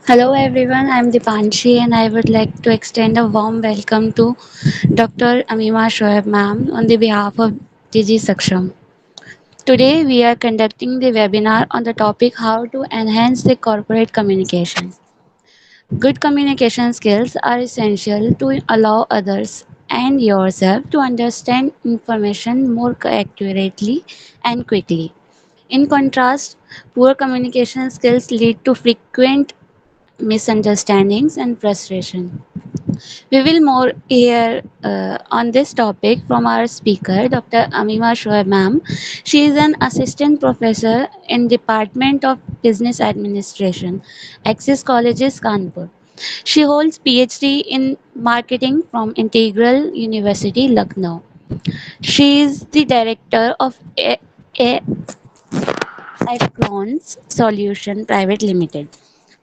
Hello everyone, I'm Dipanshi and I would like to extend a warm welcome to Dr. Amima Shoaib ma'am on the behalf of Digi Saksham. Today we are conducting the webinar on the topic how to enhance the corporate communication. Good communication skills are essential to allow others and yourself to understand information more accurately and quickly. In contrast, poor communication skills lead to frequent misunderstandings and frustration. We will more hear on this topic from our speaker, Dr. Amima Shoaib ma'am. She is an assistant professor in Department of Business Administration, Access Colleges, Kanpur. She holds PhD in marketing from Integral University, Lucknow. She is the director of Icons Solution Private Limited,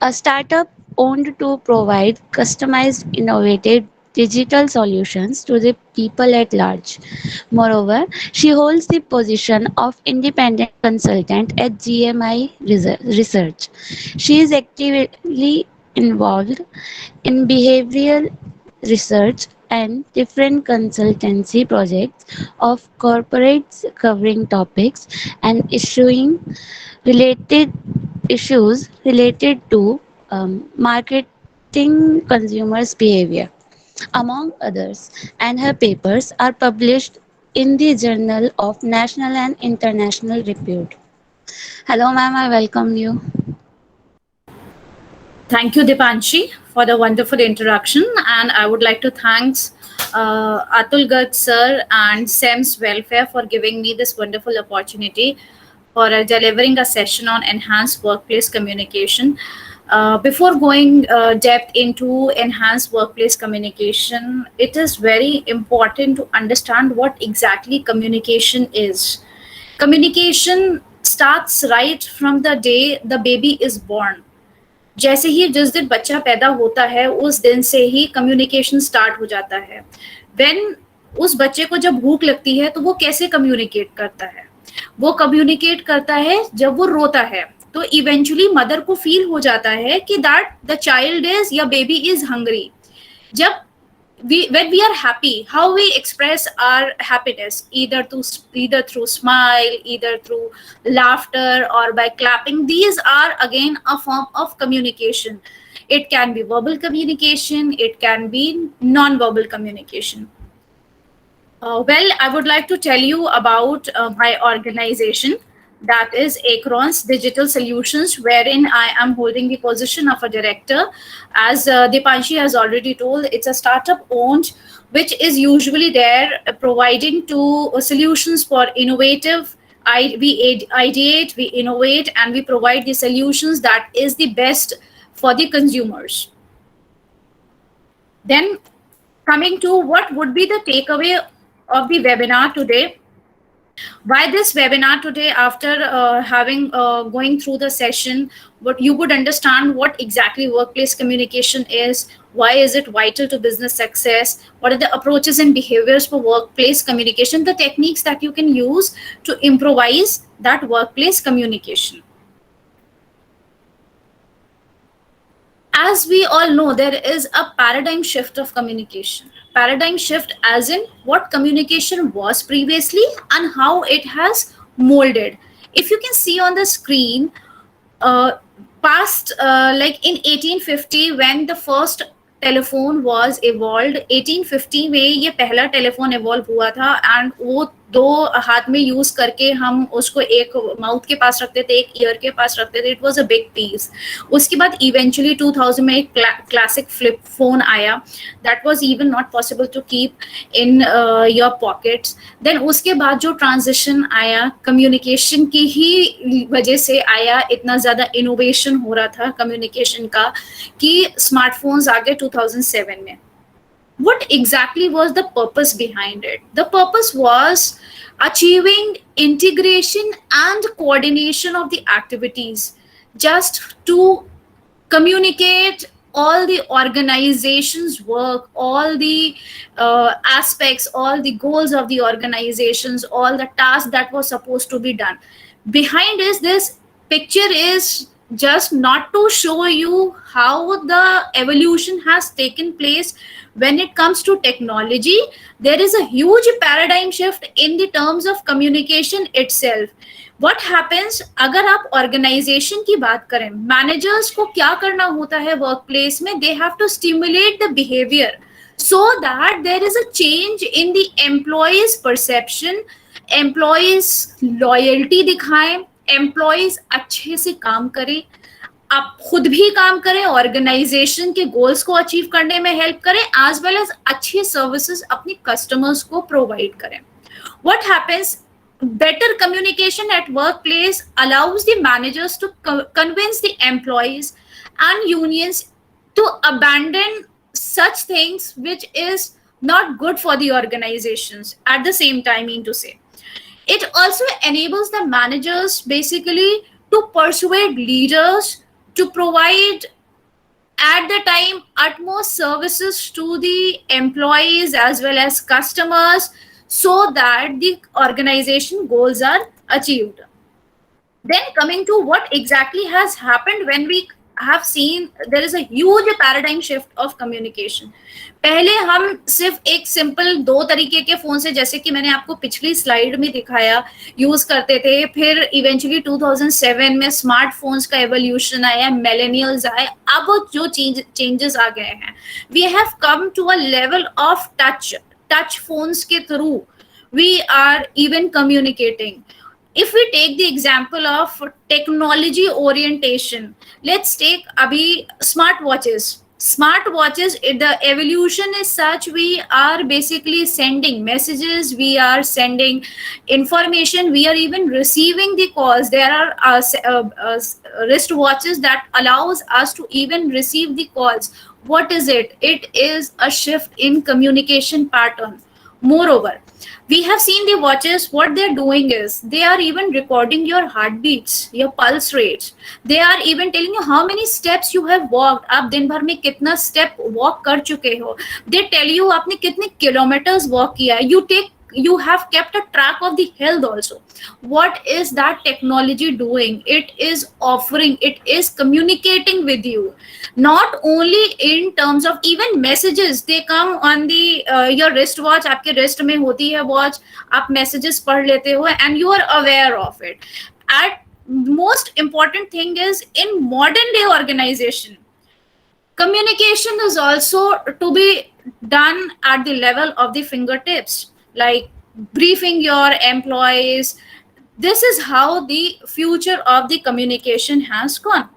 a startup owned to provide customized, innovative digital solutions to the people at large. Moreover, she holds the position of independent consultant at GMI Research. She is actively involved in behavioral research and different consultancy projects of corporates covering topics and issuing related issues related to marketing consumers behavior among others, and her papers are published in the journal of national and international repute. Hello ma'am, I welcome you. Thank you, Dipanshi, for the wonderful introduction. And I would like to thank Atul Garg sir and SEMS Welfare for giving me this wonderful opportunity for delivering a session on enhanced workplace communication. Before going depth into enhanced workplace communication, it is very important to understand what exactly communication is. Communication starts right from the day the baby is born. जैसे ही जिस दिन बच्चा पैदा होता है उस दिन से ही कम्युनिकेशन स्टार्ट हो जाता है. व्हेन उस बच्चे को जब भूख लगती है तो वो कैसे कम्युनिकेट करता है? वो कम्युनिकेट करता है जब वो रोता है. तो इवेंचुअली मदर को फील हो जाता है कि दैट द चाइल्ड इज या बेबी इज हंग्री. जब when we are happy, how we express our happiness, either through smile, either through laughter, or by clapping. These are again a form of communication. It can be verbal communication, it can be non-verbal communication. Well, I would like to tell you about my organization, that is Acrons Digital Solutions, wherein I am holding the position of a director. As Dipanshi has already told, it's a startup owned, which is usually there providing to solutions for innovative. We ideate, we innovate, and we provide the solutions that is the best for the consumers. Then, coming to what would be the takeaway of the webinar today. Why this webinar today? After having going through the session, what you would understand what exactly workplace communication is, why is it vital to business success, what are the approaches and behaviors for workplace communication, the techniques that you can use to improvise that workplace communication. As we all know, there is a paradigm shift of communication. Paradigm shift as in what communication was previously and how it has molded. If you can see on the screen, uh, past like in 1850 when the first telephone was evolved, 1850 में ये पहला telephone evolve हुआ था. And वो दो हाथ में use करके हम उसको एक माउथ के पास रखते थे, एक ईयर के पास रखते थे. It was a big piece. उसके बाद इवेंचुअली 2000 में एक क्लासिक फ्लिप फोन आया. That was even not possible to keep in your pockets. Then उसके बाद जो ट्रांजिशन आया कम्युनिकेशन की ही वजह से आया, इतना ज्यादा इनोवेशन हो रहा था कम्युनिकेशन का कि स्मार्टफोन्स आ गए 2007 में. What exactly was the purpose behind it? The purpose was achieving integration and coordination of the activities, just to communicate all the organizations work, all the aspects, all the goals of the organizations, all the tasks that were supposed to be done. Behind is this picture is just not to show you how the evolution has taken place when it comes to technology. There is a huge paradigm shift in the terms of communication itself. what happens अगर आप organisation की बात करें, managers को क्या करना होता है वर्क प्लेस में, they have to stimulate the behaviour so that there is a change in the employees perception, employees loyalty दिखाएं, employees अच्छे से काम करें, आप खुद भी काम करें, ऑर्गेनाइजेशन के गोल्स को अचीव करने में हेल्प करें, एज वेल एज अच्छी सर्विसेज अपनी कस्टमर्स को प्रोवाइड करें. What happens? Better communication at workplace allows the managers to convince the employees and unions to abandon such things which is not good for the organizations. At the same time, I mean to say, it also enables the managers basically to persuade leaders to provide at the time utmost services to the employees as well as customers so that the organization goals are achieved. Then coming to what exactly has happened when we have seen there is a huge paradigm shift of communication. पहले हम सिर्फ एक simple दो तरीके के phone से, जैसे कि मैंने आपको पिछली स्लाइड में दिखाया, यूज करते थे. फिर इवेंचुअली 2007 में स्मार्टफोन्स का एवोल्यूशन आया, मिलेनियल्स आए. अब जो चेंजेस आ गए हैं, we have come to a level of touch phones के through we are even communicating. If we take the example of technology orientation, let's take abhi smartwatches. The evolution is such, we are basically sending messages, we are sending information, we are even receiving the calls. There are wristwatches that allows us to even receive the calls. What is it? It is a shift in communication pattern. Moreover, we have seen the watches, what they're doing is they are even recording your heartbeats, your pulse rates. They are even telling you how many steps you have walked. आप दिन भर में कितना step walk कर चुके हो. They tell you आपने कितने kilometers walk किया है. You have kept a track of the health also. What is that technology doing? It is offering, it is communicating with you, not only in terms of even messages. They come on the your wristwatch, आपके wrist में होती है watch, आप messages पढ़ लेते हो and you are aware of it. At most important thing is, in modern day organization, communication is also to be done at the level of the fingertips, like briefing your employees. This is how the future of the communication has gone.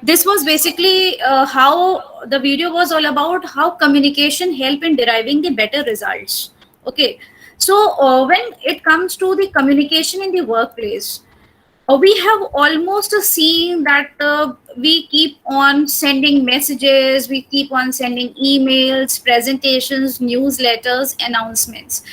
This was basically how the video was all about, how communication help in deriving the better results. Okay, so when it comes to the communication in the workplace, we have almost seen that we keep on sending messages, we keep on sending emails, presentations, newsletters, announcements.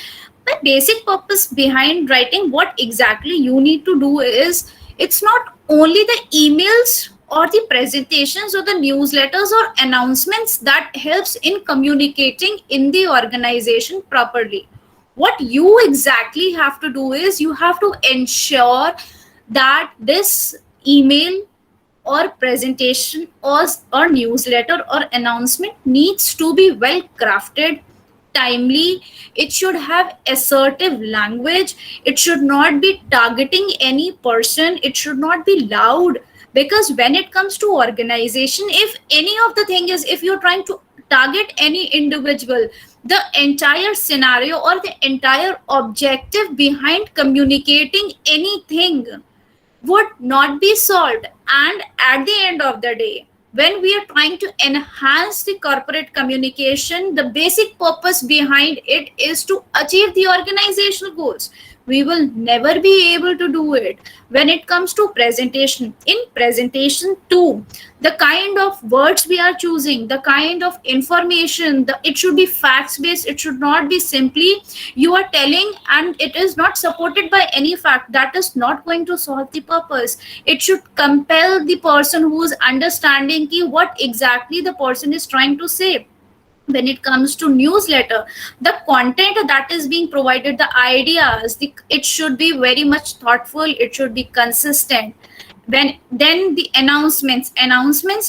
The basic purpose behind writing what exactly you need to do is, it's not only the emails or the presentations or the newsletters or announcements that helps in communicating in the organization properly. What you exactly have to do is, you have to ensure that this email or presentation or newsletter or announcement needs to be well crafted, timely. It should have assertive language. It should not be targeting any person. It should not be loud, because when it comes to organization, if any of the thing is, if you're trying to target any individual, the entire scenario or the entire objective behind communicating anything would not be solved. And at the end of the day, when we are trying to enhance the corporate communication, the basic purpose behind it is to achieve the organizational goals. We will never be able to do it. When it comes to presentation, in presentation too, the kind of words we are choosing, the kind of information, it should be facts based. It should not be simply you are telling and it is not supported by any fact. That is not going to solve the purpose. It should compel the person who is understanding what exactly the person is trying to say. When it comes to newsletter, the content that is being provided, the ideas, it should be very much thoughtful, it should be consistent. when then the announcements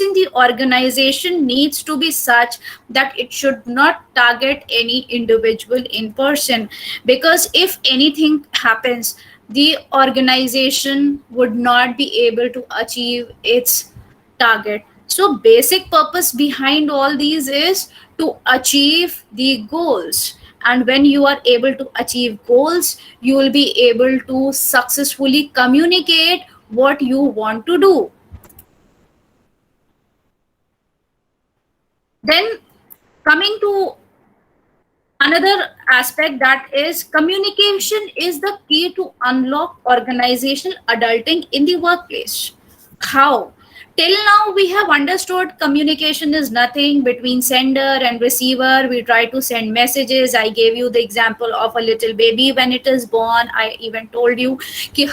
in the organization needs to be such that it should not target any individual in person, because if anything happens, the organization would not be able to achieve its target. So basic purpose behind all these is to achieve the goals, and when you are able to achieve goals, you will be able to successfully communicate what you want to do. Then coming to another aspect, that is communication is the key to unlock organizational adulting in the workplace. How? Till now, we have understood communication is nothing between sender and receiver. We try to send messages. I gave you the example of a little baby when it is born. I even told you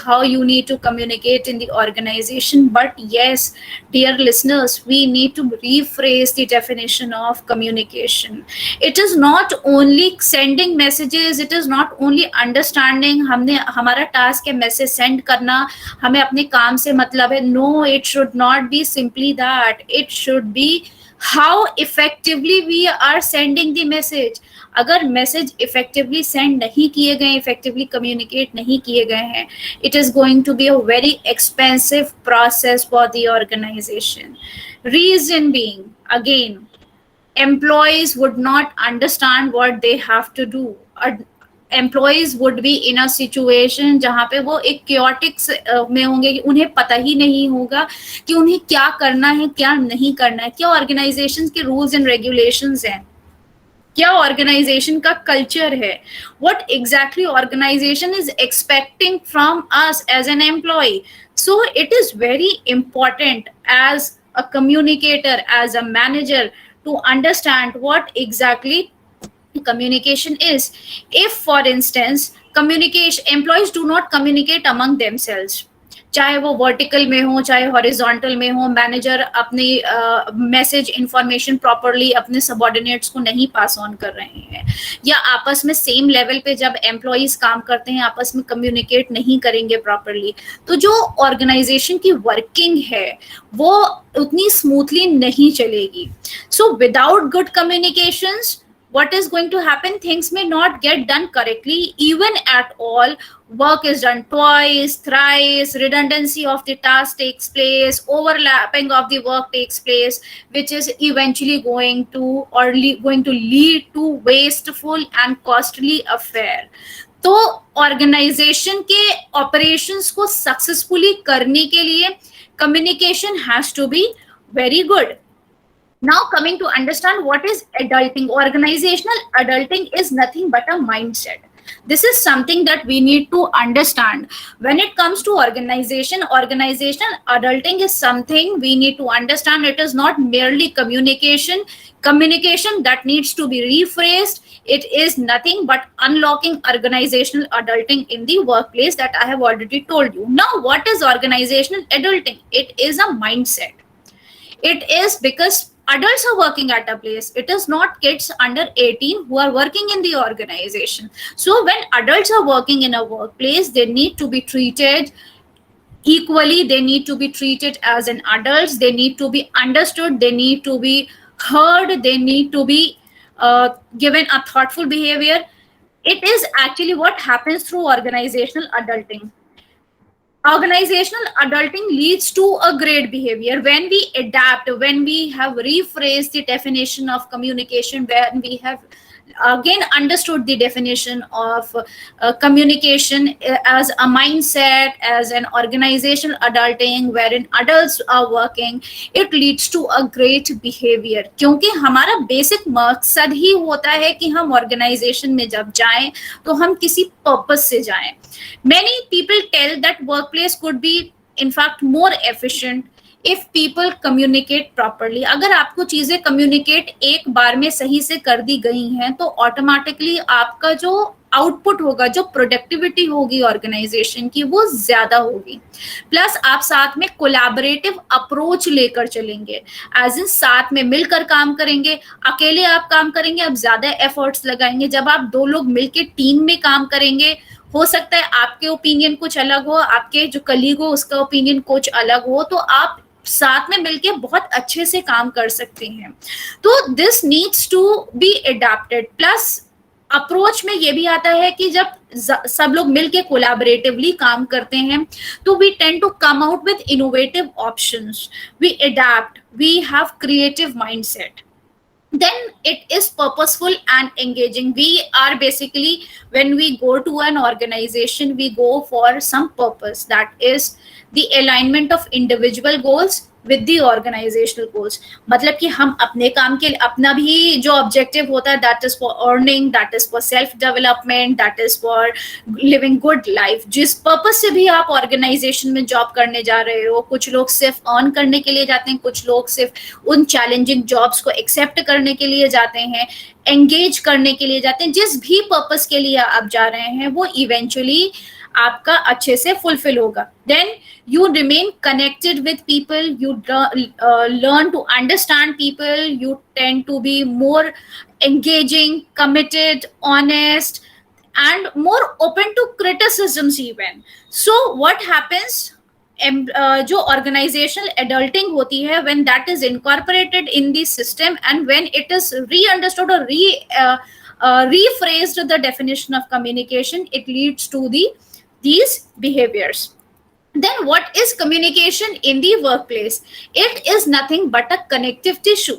how you need to communicate in the organization. But yes, dear listeners, we need to rephrase the definition of communication. It is not only sending messages, it is not only understanding हमने हमारा task है message send करना, हमें अपने काम से मतलब है. No, it should not be simply that. It should be how effectively we are sending the message. अगर मैसेज इफेक्टिवली सेंड नहीं किए गए, इफेक्टिवली कम्युनिकेट नहीं किए गए हैं, it is going to be a very expensive process for the organisation. Reason being, again, employees would not understand what they have to do. Employees would be in a situation जहाँ पे वो एक chaotic में होंगे कि उन्हें पता ही नहीं होगा कि उन्हें क्या करना है, क्या नहीं करना है, क्या ऑर्गेनाइजेशन के रूल्स एंड रेगुलेशंस हैं, क्या ऑर्गेनाइजेशन का कल्चर है, what exactly organization is expecting from us as an employee. So it is very important as a communicator, as a manager, to understand what exactly communication is. If for instance communication, employees do not communicate among themselves, चाहे वो vertical में हो चाहे horizontal में हो, manager अपनी message information properly अपने subordinates को नहीं पास ऑन कर रहे हैं, या आपस में सेम लेवल पे जब एम्प्लॉइज काम करते हैं आपस में कम्युनिकेट नहीं करेंगे प्रॉपरली, तो जो ऑर्गेनाइजेशन की वर्किंग है वो उतनी स्मूथली नहीं चलेगी. So without good communications, what is going to happen? Things may not get done correctly, even at all. Work is done twice, thrice, redundancy of the task takes place, overlapping of the work takes place, which is eventually going to lead to wasteful and costly affair. तो organisation के operations को successfully करने के लिए communication has to be very good. Now coming to understand what is adulting. Organizational adulting is nothing but a mindset. This is something that we need to understand. When it comes to organizational adulting is something we need to understand. It is not merely communication that needs to be rephrased. It is nothing but unlocking organizational adulting in the workplace, that I have already told you. Now, what is organizational adulting? It is a mindset. It is because adults are working at a place. It is not kids under 18 who are working in the organization. So when adults are working in a workplace, they need to be treated equally. They need to be treated as an adults. They need to be understood. They need to be heard. They need to be given a thoughtful behavior. It is actually what happens through organizational adulting. Organizational adulting leads to a great behavior when we adapt, when we have rephrased the definition of communication, when we have again understood the definition of communication as a mindset, as an organizational adulting wherein adults are working. It leads to a great behavior, क्योंकि हमारा basic मकसद ही होता है कि हम organisation में जब जाएं तो हम किसी पर्पस से जाएं. Many people tell that workplace could be in fact more efficient if people communicate properly. अगर आपको चीजें communicate एक बार में सही से कर दी गई हैं तो ऑटोमेटिकली आपका जो आउटपुट होगा, जो प्रोडक्टिविटी होगी ऑर्गेनाइजेशन की, वो ज्यादा होगी. प्लस आप साथ में कोलैबोरेटिव अप्रोच लेकर चलेंगे, एज इन साथ में मिलकर काम करेंगे. अकेले आप काम करेंगे, आप ज्यादा एफर्ट्स लगाएंगे. जब आप दो लोग मिलकर टीम में काम करेंगे, हो सकता है आपके ओपिनियन कुछ अलग हो, आपके जो कलीग हो उसका ओपिनियन कुछ अलग हो, तो आप साथ में मिलके बहुत अच्छे से काम कर सकते हैं। तो this needs to be adapted. Plus approach में ये भी आता है कि जब सब लोग मिलके कोलैबोरेटिवली काम करते हैं तो we tend to come out with innovative options, we adapt, we have creative mindset, then it is purposeful and engaging. We are basically, when we go to an organization, we go for some purpose, that is the alignment of individual goals with the organizational goals. मतलब कि हम अपने काम के अपना भी जो objective होता है, that is for earning, that is for self development, that is for living good life. जिस पर्पस से भी आप ऑर्गेनाइजेशन में जॉब करने जा रहे हो, कुछ लोग सिर्फ अर्न करने के लिए जाते हैं, कुछ लोग सिर्फ उन चैलेंजिंग जॉब्स को एक्सेप्ट करने के लिए जाते हैं, एंगेज करने के लिए जाते हैं। जिस भी पर्पस के लिए आप जा रहे हैं वो इवेंचुअली आपका अच्छे से फुलफिल होगा। Then you remain connected with people, you learn to understand people, you tend to be more engaging, committed, honest, and more open to criticisms even. So what happens, जो organizational adulting होती है, when that is incorporated in the system and when it is re-understood or rephrased the definition of communication, it leads to these behaviors. Then what is communication in the workplace? It is nothing but a connective tissue.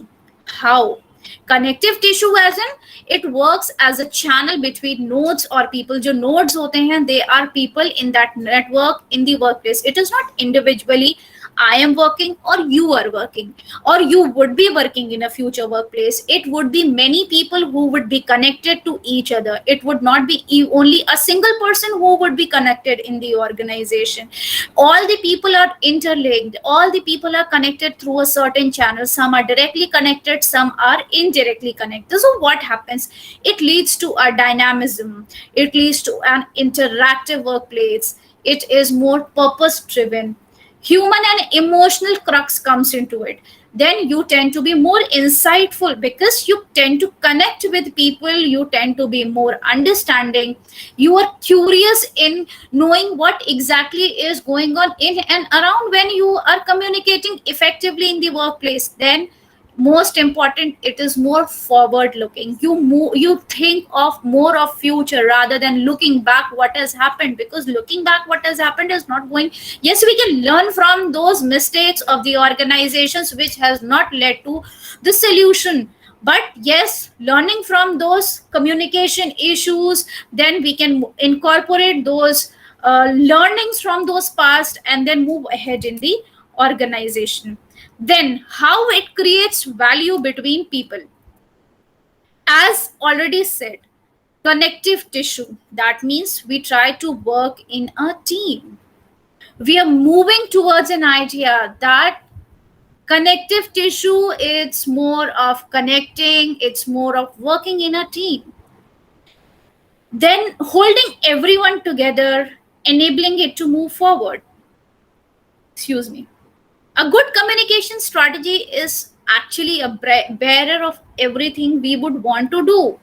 How? Connective tissue as in it works as a channel between nodes or people. जो nodes होते हैं, they are people in that network in the workplace. It is not individually I am working or you are working or you would be working in a future workplace. It would be many people who would be connected to each other. It would not be only a single person who would be connected in the organization. All the people are interlinked, all the people are connected through a certain channel. Some are directly connected, some are indirectly connected. So what happens? It leads to a dynamism, it leads to an interactive workplace, it is more purpose driven, human and emotional crux comes into it. Then you tend to be more insightful because you tend to connect with people, you tend to be more understanding, you are curious in knowing what exactly is going on in and around when you are communicating effectively in the workplace. Then most important, it is more forward looking. You think of more of future rather than looking back what has happened, because looking back what has happened is not going. Yes, we can learn from those mistakes of the organizations which has not led to the solution, but yes, learning from those communication issues, then we can incorporate those learnings from those past and then move ahead in the organization. Then how it creates value between people? As already said, connective tissue, that means we try to work in a team. We are moving towards an idea that connective tissue, it's more of connecting, it's more of working in a team. Then holding everyone together, enabling it to move forward. Excuse me. A good communication strategy is actually a bearer of everything we would want to do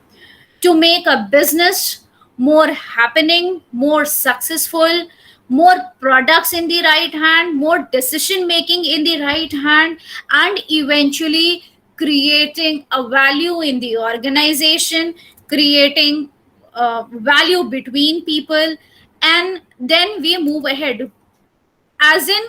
to make a business more happening, more successful, more products in the right hand, more decision making in the right hand, and eventually creating a value in the organization, creating value between people, and then we move ahead. As in,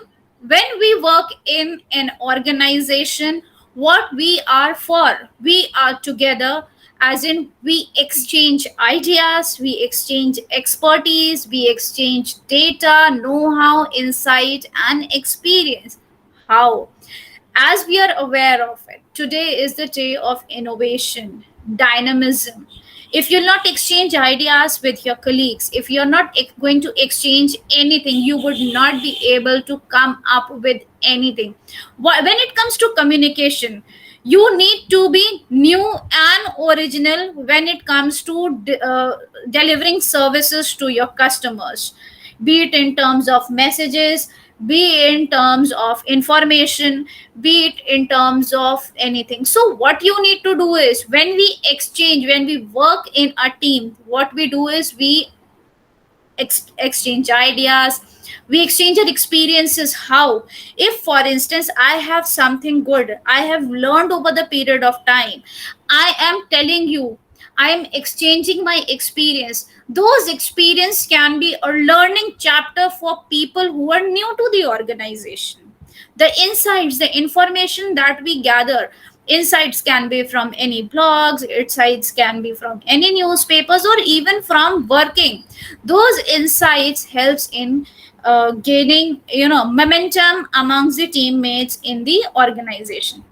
when we work in an organization, what we are for, we are together, as in we exchange ideas, we exchange expertise, we exchange data, know-how, insight, and experience. How? As we are aware of it, today is the day of innovation, dynamism. If you'll not exchange ideas with your colleagues, if you're not going to exchange anything, you would not be able to come up with anything. When it comes to communication, you need to be new and original when it comes to delivering services to your customers, be it in terms of messages, be it in terms of information, be it in terms of anything. So what you need to do is, when we exchange, when we work in a team, what we do is we exchange ideas, we exchange our experiences. How, if for instance I have something good I have learned over the period of time, I am telling you, I am exchanging my experience. Those experience can be a learning chapter for people who are new to the organization. The insights, the information that we gather, insights can be from any blogs, insights can be from any newspapers, or even from working. Those insights helps in gaining momentum amongst the teammates in the organization.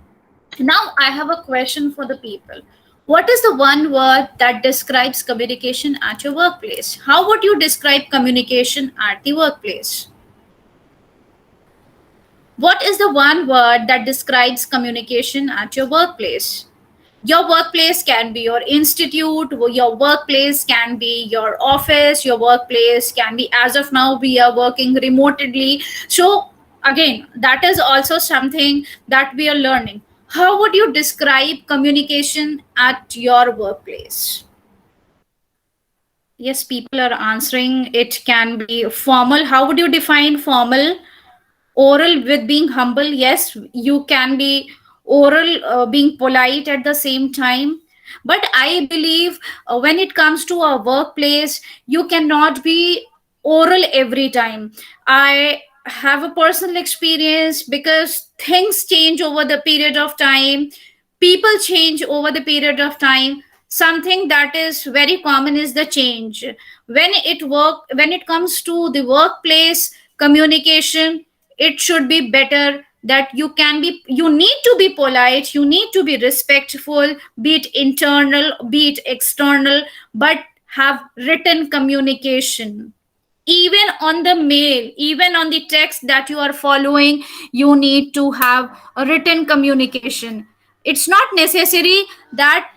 Now I have a question for the people. What is the one word that describes communication at your workplace? How would you describe communication at the workplace? What is the one word that describes communication at your workplace? Your workplace can be your institute, your workplace can be your office, your workplace can be, as of now, we are working remotely. So, again, that is also something that we are learning. How would you describe communication at your workplace? Yes, people are answering. It can be formal. How would you define formal? Oral with being humble. Yes, you can be oral, being polite at the same time. But I believe when it comes to a workplace, you cannot be oral every time. I have a personal experience because things change over the period of time, people change over the period of time. Something that is very common is the change. When it comes to the workplace communication, it should be better that you need to be polite, you need to be respectful, be it internal, be it external, but have written communication. Even on the mail, even on the text that you are following, you need to have a written communication. It's not necessary that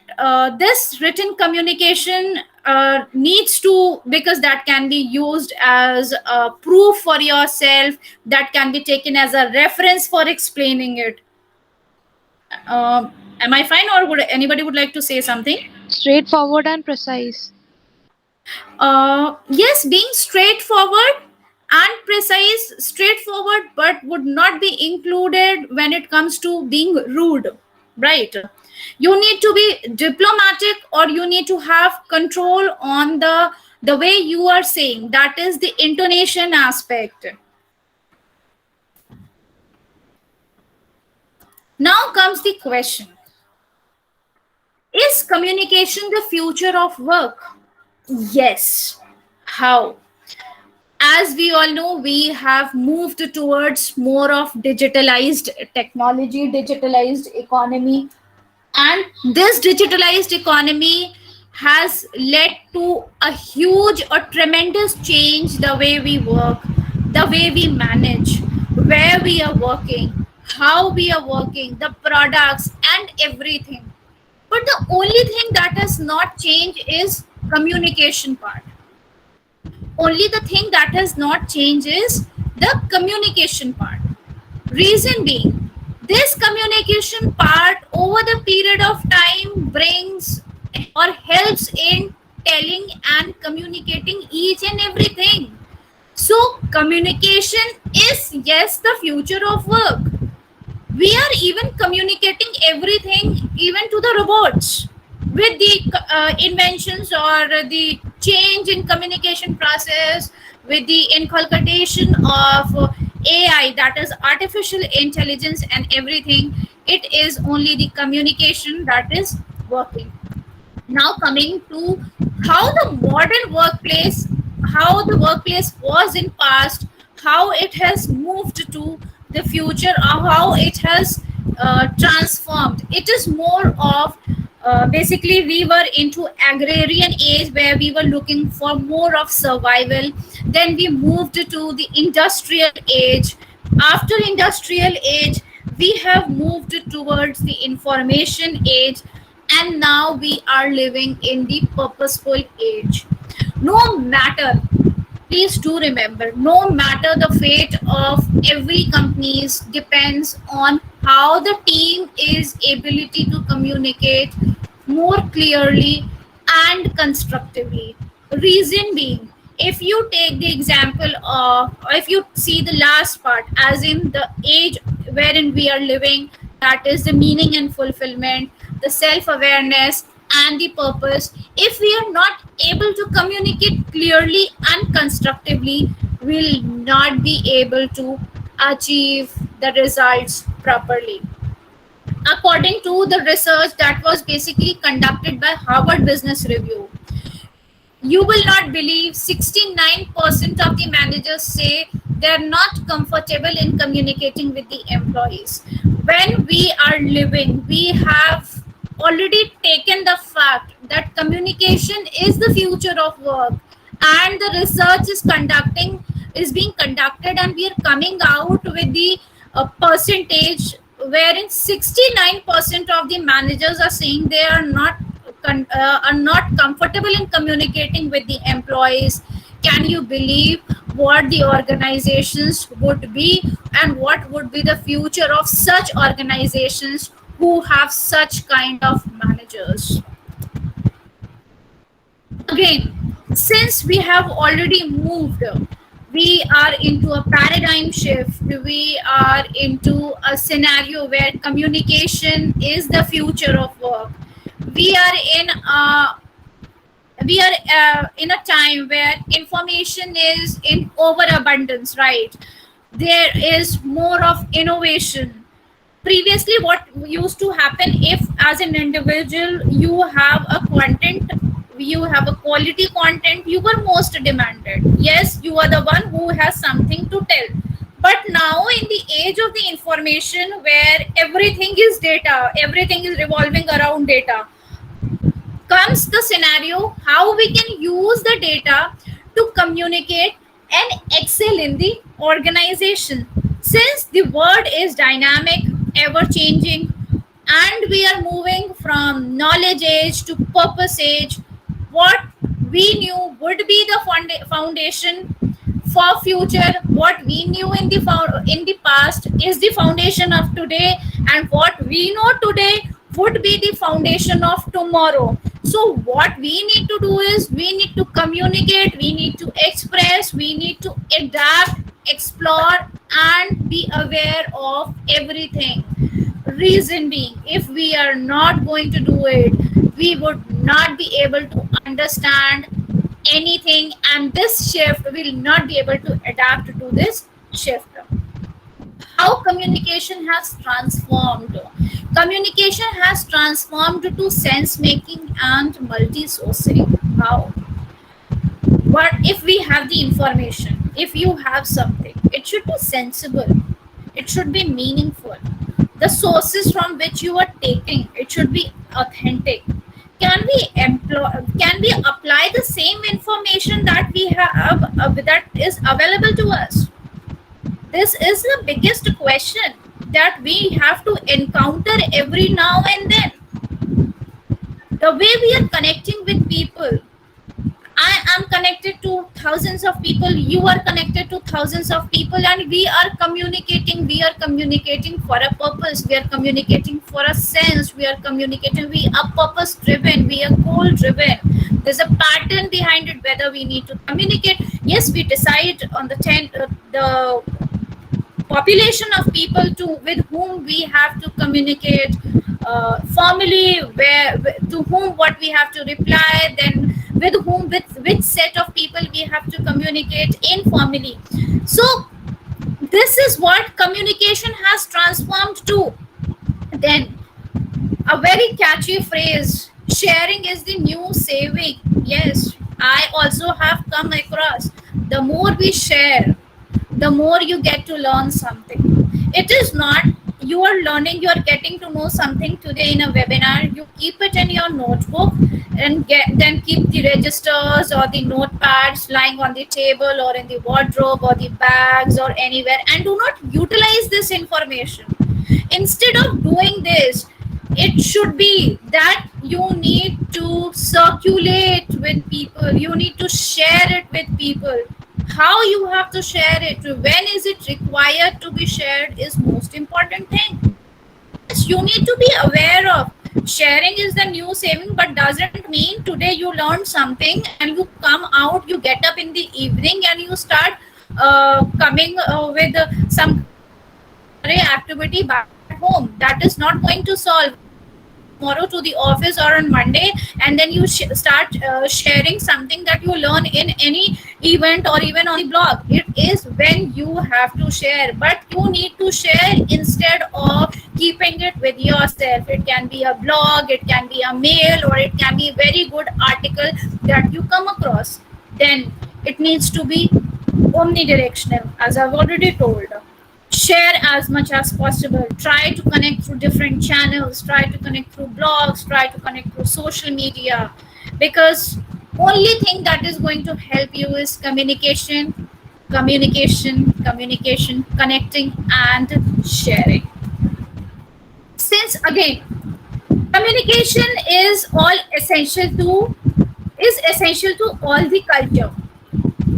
this written communication needs to, because that can be used as a proof for yourself, that can be taken as a reference for explaining it. Am I fine, or would anybody would like to say something? Straightforward and precise. Yes, being straightforward and precise. Straightforward but would not be included when it comes to being rude, right? You need to be diplomatic, or you need to have control on the way you are saying, that is the intonation aspect. Now comes the question: is communication the future of work? Yes. How? As we all know, we have moved towards more of digitalized technology, digitalized economy, and this digitalized economy has led to a huge or tremendous change the way we work, the way we manage, where we are working, how we are working, the products, and everything. But the only thing that has not changed is communication part. Only the thing that has not changed is the communication part. Reason being, this communication part over the period of time brings or helps in telling and communicating each and everything. So, communication is, yes, the future of work. We are even communicating everything, even to the robots, with the inventions or the change in communication process, with the inculcation of AI, that is artificial intelligence, and everything. It is only the communication that is working. Now coming to how the modern workplace, how the workplace was in past, how it has moved to the future, or how it has transformed. It is more of basically we were into agrarian age where we were looking for more of survival. Then we moved to the industrial age. After industrial age, we have moved towards the information age, and now we are living in the purposeful age. No matter, please do remember, no matter the fate of every companies depends on how the team is ability to communicate more clearly and constructively. Reason being, If you take the example of, or if you see the last part, as in the age wherein we are living, that is the meaning and fulfillment, the self awareness, and the purpose. If we are not able to communicate clearly and constructively, we'll not be able to achieve the results properly. According to the research that was basically conducted by Harvard Business Review, you will not believe 69% of the managers say they're not comfortable in communicating with the employees. When we are living, we have already taken the fact that communication is the future of work, and the research is being conducted, and we are coming out with the percentage wherein 69% of the managers are saying they are not comfortable in communicating with the employees. Can you believe what the organizations would be, and what would be the future of such organizations who have such kind of managers? Again, since we have already moved, we are into a paradigm shift, we are into a scenario where communication is the future of work. We are in a in a time where information is in overabundance, right? There is more of innovation. Previously, what used to happen, if as an individual you have a content, you have a quality content, you were most demanded. Yes, you are the one who has something to tell. But now, in the age of the information where everything is data, everything is revolving around data, comes the scenario how we can use the data to communicate and excel in the organization. Since the world is dynamic, ever changing, and we are moving from knowledge age to purpose age, what we knew would be the foundation for future, what we knew in the past is the foundation of today, and what we know today would be the foundation of tomorrow. So what we need to do is we need to communicate, we need to express, we need to adapt, explore, and be aware of everything. Reason being, if we are not going to do it, we would not be able to understand anything, and this shift will not be able to adapt to this shift. How communication has transformed? Communication has transformed to sense making and multi sourcing. How? What if we have the information? If you have something, it should be sensible, it should be meaningful. The sources from which you are taking, it should be authentic. Can we apply the same information that we have that is available to us? This is the biggest question that we have to encounter every now and then. The way we are connecting with people, I am connected to thousands of people, you are connected to thousands of people, and we are communicating. We are communicating for a purpose, we are communicating for a sense, we are communicating, we are purpose driven, we are goal driven. There's a pattern behind it whether we need to communicate. Yes, we decide on the population of people to with whom we have to communicate formally, where to whom what we have to reply, then with whom, with which set of people we have to communicate informally. So this is what communication has transformed to. Then a very catchy phrase, sharing is the new saving. Yes, I also have come across, the more we share, the more you get to learn something. It is not you are learning, you are getting to know something today in a webinar, you keep it in your notebook, and then keep the registers or the notepads lying on the table or in the wardrobe or the bags or anywhere, and do not utilize this information. Instead of doing this, it should be that you need to circulate with people, you need to share it with people. How you have to share it, when is it required to be shared, is most important thing. Yes, you need to be aware of Sharing is the new saving, but doesn't mean today you learn something and you come out, you get up in the evening and you start coming with some kind of extraordinary activity back at home. That is not going to solve. Or you come tomorrow to the office or on Monday, and then you start sharing something that you learn in any event or even on the blog. It is when you have to share, but you need to share instead of keeping it with yourself. It can be a blog, it can be a mail, or it can be a very good article that you come across. Then it needs to be omnidirectional, as I've already told. Share as much as possible. Try to connect through different channels, try to connect through blogs, try to connect through social media, because only thing that is going to help you is communication, communication, connecting and sharing. Since again communication is essential to all the culture.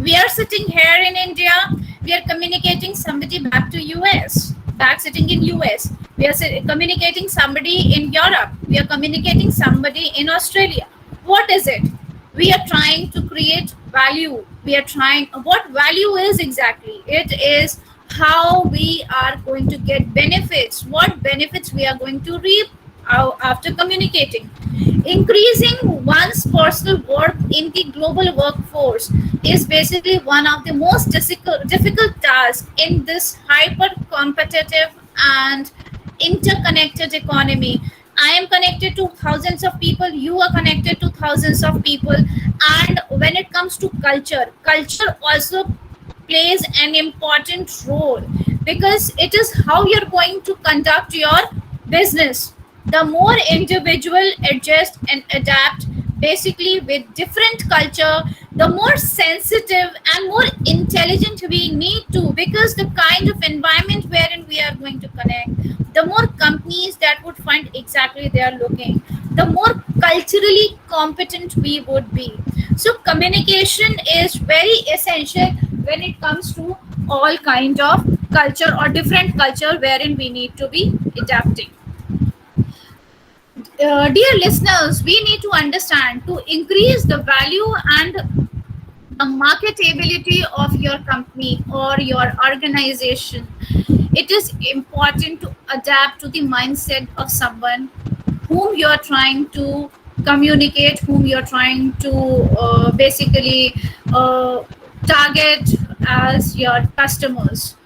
We are sitting here in India, we are communicating somebody back to US, back sitting in US. We are communicating somebody in Europe. We are communicating somebody in Australia. What is it? We are trying to create value. We are trying, what value is exactly? It is how we are going to get benefits, what benefits we are going to reap after communicating. Increasing one's personal worth in the global workforce is basically one of the most difficult tasks in this hyper competitive and interconnected economy. I am connected to thousands of people, you are connected to thousands of people. And when it comes to culture, culture also plays an important role, because it is how you're going to conduct your business. The more individual adjust and adapt basically with different culture, the more sensitive and more intelligent we need to, because the kind of environment wherein we are going to connect, the more companies that would find exactly they are looking, the more culturally competent we would be. So communication is very essential when it comes to all kind of culture or different culture wherein we need to be adapting. Dear listeners, we need to understand, to increase the value and the marketability of your company or your organization, it is important to adapt to the mindset of someone whom you are trying to communicate, whom you are trying to basically target as your customers.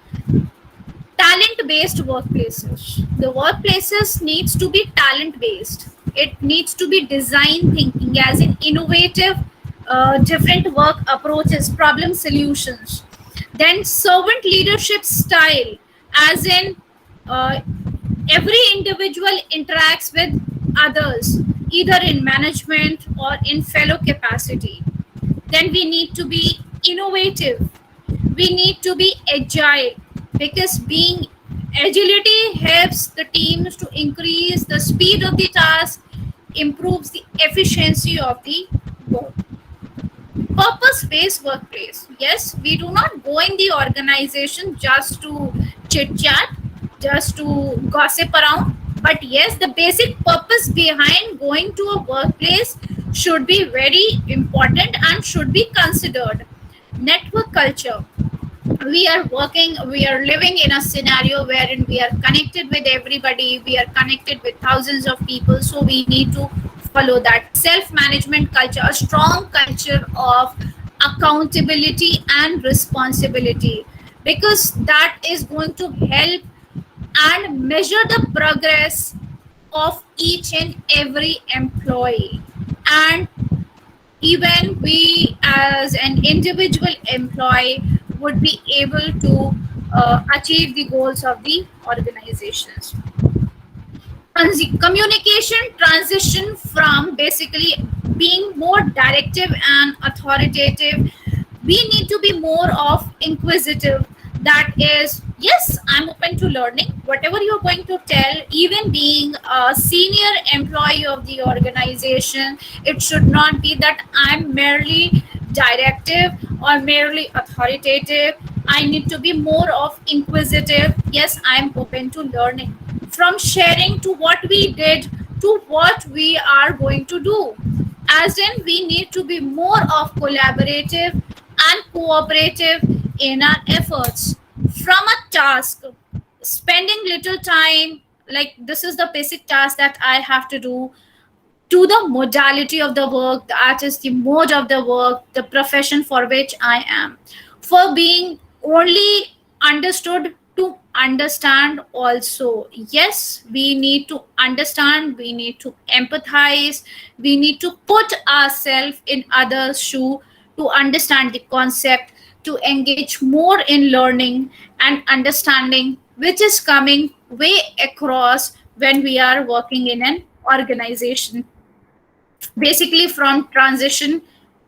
Talent based workplaces, the workplaces needs to be talent based. It needs to be design thinking, as in innovative different work approaches, problem solutions. Then servant leadership style, as in uh, every individual interacts with others either in management or in fellow capacity. Then we need to be innovative, we need to be agile, because being agility helps the teams to increase the speed of the task, improves the efficiency of the work. Purpose based workplace, yes, we do not go in the organization just to chit chat, just to gossip around, but yes, the basic purpose behind going to a workplace should be very important and should be considered. Network culture, we are living in a scenario wherein we are connected with everybody, we are connected with thousands of people, so we need to follow that self management culture, a strong culture of accountability and responsibility, because that is going to help and measure the progress of each and every employee. And even we as an individual employee would be able to achieve the goals of the organizations. Communication transition from basically being more directive and authoritative, we need to be more of inquisitive. That is, yes, I'm open to learning whatever you're going to tell. Even being a senior employee of the organization, it should not be that I'm merely directive or merely authoritative. I need to be more of inquisitive. Yes, I'm open to learning. From sharing to what we did to what we are going to do. As in, we need to be more of collaborative and cooperative in our efforts. From a task, spending little time, like this is the basic task that I have to do, to the modality of the work, that is the mode of the work, the profession for which I am, for being only understood to understand also. Yes, we need to understand, we need to empathize, we need to put ourselves in others' shoe to understand the concept, to engage more in learning and understanding, which is coming way across when we are working in an organization. Basically from transition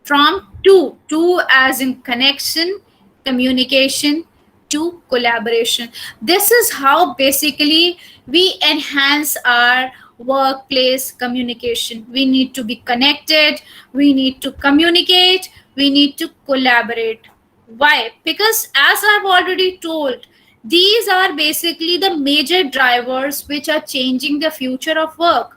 from to as in connection, communication, to collaboration. This is how basically we enhance our workplace communication. We need to be connected, we need to communicate, we need to collaborate. Why? Because as I've already told, these are basically the major drivers which are changing the future of work.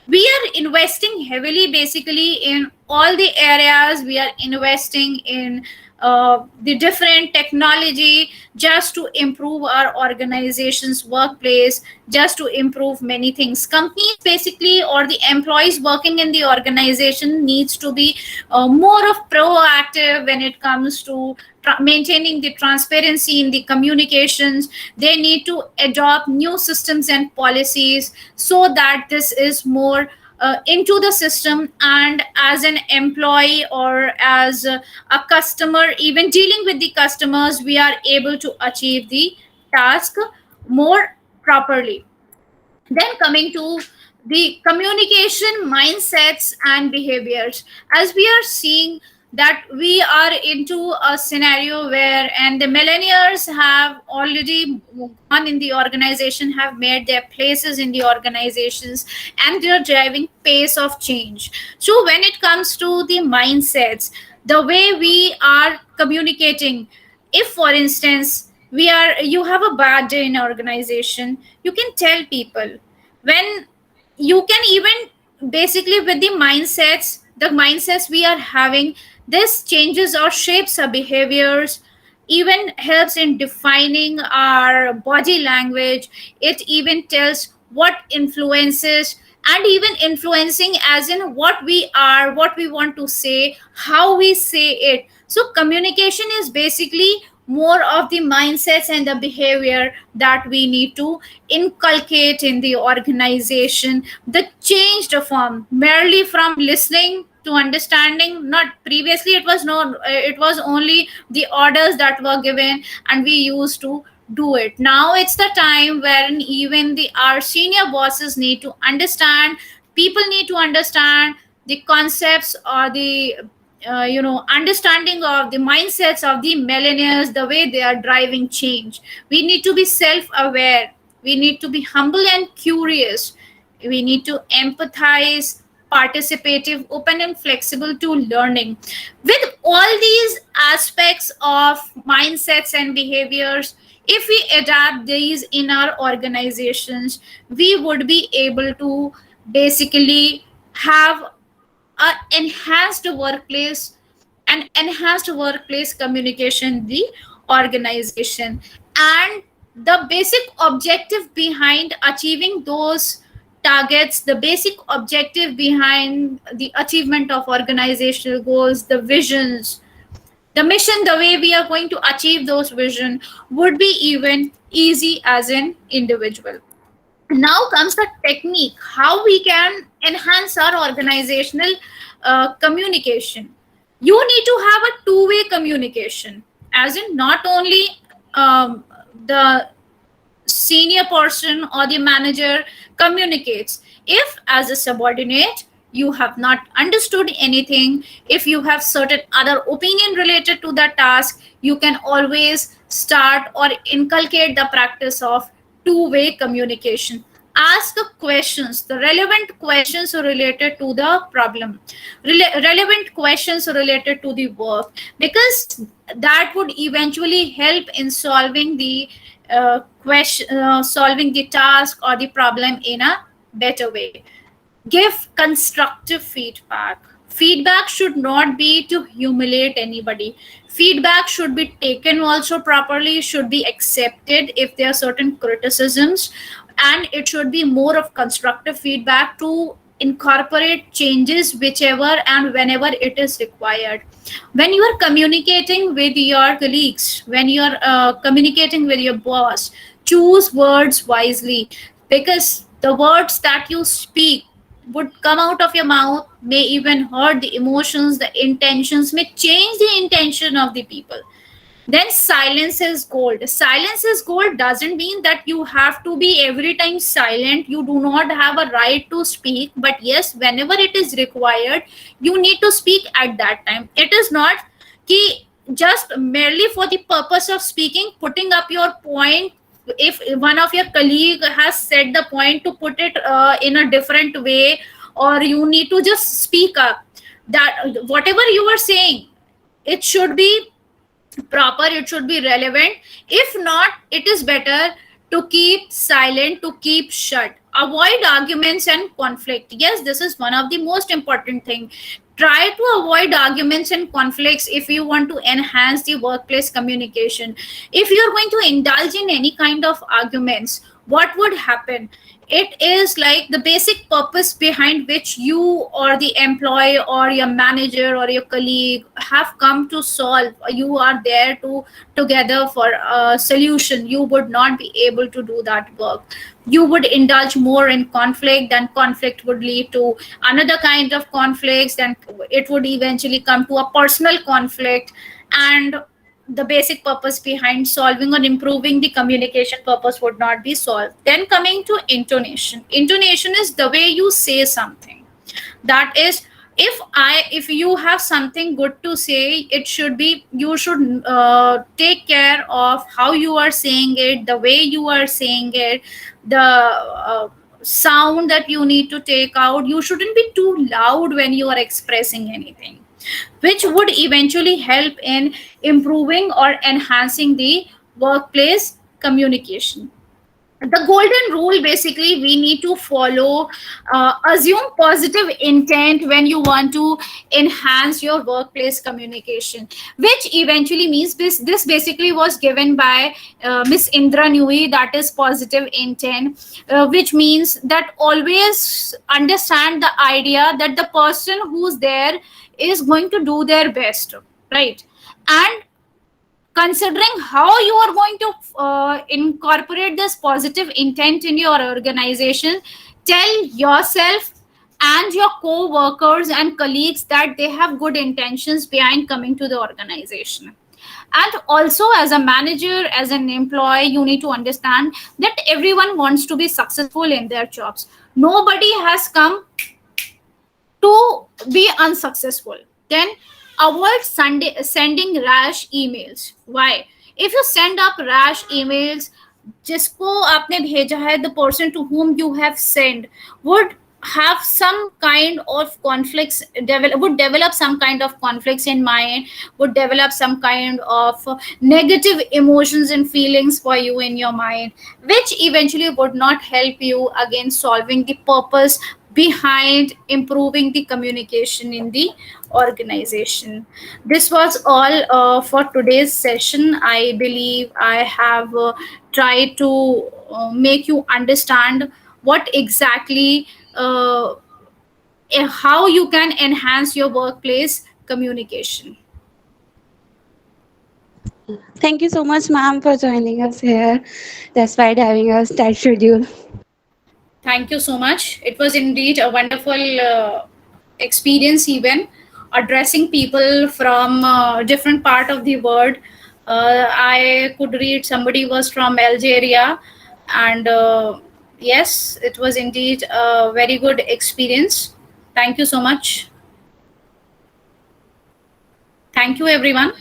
We are investing heavily basically in all the areas. We are investing in the different technology just to improve our organization's workplace, just to improve many things. Companies basically, or the employees working in the organization, needs to be more of proactive when it comes to maintaining the transparency in the communications. They need to adopt new systems and policies so that this is more into the system, and as an employee or as a customer, even dealing with the customers, we are able to achieve the task more properly. Then coming to the communication mindsets and behaviors, as we are seeing that we are into a scenario where, and the millennials have already gone in the organization, have made their places in the organizations, and they are driving pace of change. So when it comes to the mindsets, the way we are communicating, if for instance you have a bad day in organization, you can tell people. When you can even basically with the mindsets we are having, this changes or shapes our behaviors, even helps in defining our body language. It even tells what influences, and even influencing as in what we are, what we want to say, how we say it. So communication is basically more of the mindsets and the behavior that we need to inculcate in the organization. The changed form merely from listening to understanding. Not previously, it was no, it was only the orders that were given and we used to do it. Now it's the time when even the our senior bosses need to understand, people need to understand the concepts or the understanding of the mindsets of the millennials, the way they are driving change. We need to be self aware, we need to be humble and curious, we need to empathize, participative, open and flexible to learning. With all these aspects of mindsets and behaviors, if we adapt these in our organizations, we would be able to basically have a enhanced workplace communication in the organization. And the basic objective behind achieving those targets, the basic objective behind the achievement of organizational goals, the visions, the mission, the way we are going to achieve those vision, would be even easy as an individual. Now comes the technique, how we can enhance our organizational communication. You need to have a two-way communication, as in not only the senior person or the manager communicates. If as a subordinate you have not understood anything, if you have certain other opinion related to the task, you can always start or inculcate the practice of two-way communication. Ask the questions, the relevant questions related to the problem, relevant questions related to the work, because that would eventually help in solving the solving the task or the problem in a better way. Give constructive feedback. Feedback should not be to humiliate anybody. Feedback should be taken also properly, should be accepted if there are certain criticisms, and it should be more of constructive feedback to incorporate changes whichever and whenever it is required. When you are communicating with your colleagues, when you are communicating with your boss, choose words wisely, because the words that you speak would come out of your mouth may even hurt the emotions, the intentions, may change the intention of the people. Then silence is gold. Silence is gold doesn't mean that you have to be every time silent. You do not have a right to speak, but yes, whenever it is required, you need to speak at that time. It is not ki just merely for the purpose of speaking, putting up your point. If one of your colleague has said the point, to put it in a different way, or you need to just speak up, that whatever you are saying, it should be proper, it should be relevant. If not, it is better to keep silent, to keep shut. Avoid arguments and conflict. Yes, this is one of the most important thing. Try to avoid arguments and conflicts if you want to enhance the workplace communication. If you are going to indulge in any kind of arguments, what would happen? It is like the basic purpose behind which you or the employee or your manager or your colleague have come to solve. You are there to together for a solution. You would not be able to do that work. You would indulge more in conflict, then conflict would lead to another kind of conflicts, then it would eventually come to a personal conflict, and the basic purpose behind solving or improving the communication purpose would not be solved. Then coming to intonation. Intonation is the way you say something. That is, if you have something good to say, it should be, you should take care of how you are saying it, the way you are saying it, the sound that you need to take out. You shouldn't be too loud when you are expressing anything, which would eventually help in improving or enhancing the workplace communication. The golden rule, basically, we need to follow. Assume positive intent when you want to enhance your workplace communication, which eventually means this basically was given by Miss Indra Nui, that is positive intent, which means that always understand the idea that the person who's there is going to do their best, right? And considering how you are going to incorporate this positive intent in your organization, tell yourself and your co-workers and colleagues that they have good intentions behind coming to the organization. And also, as a manager, as an employee, you need to understand that everyone wants to be successful in their jobs. Nobody has come to be unsuccessful. Then avoid sending rash emails. Why? If you send up rash emails, जिसको आपने भेजा है, the person to whom you have sent would have some kind of conflicts, would develop some kind of conflicts in mind, would develop some kind of negative emotions and feelings for you in your mind, which eventually would not help you again solving the purpose behind improving the communication in the organization. This was all for today's session. I believe I have tried to make you understand what exactly how you can enhance your workplace communication. Thank you so much, ma'am, for joining us here despite having a tight schedule. Thank you so much. It was indeed a wonderful experience, even addressing people from different part of the world. I could read somebody was from Algeria, and yes, it was indeed a very good experience. Thank you so much. Thank you, everyone.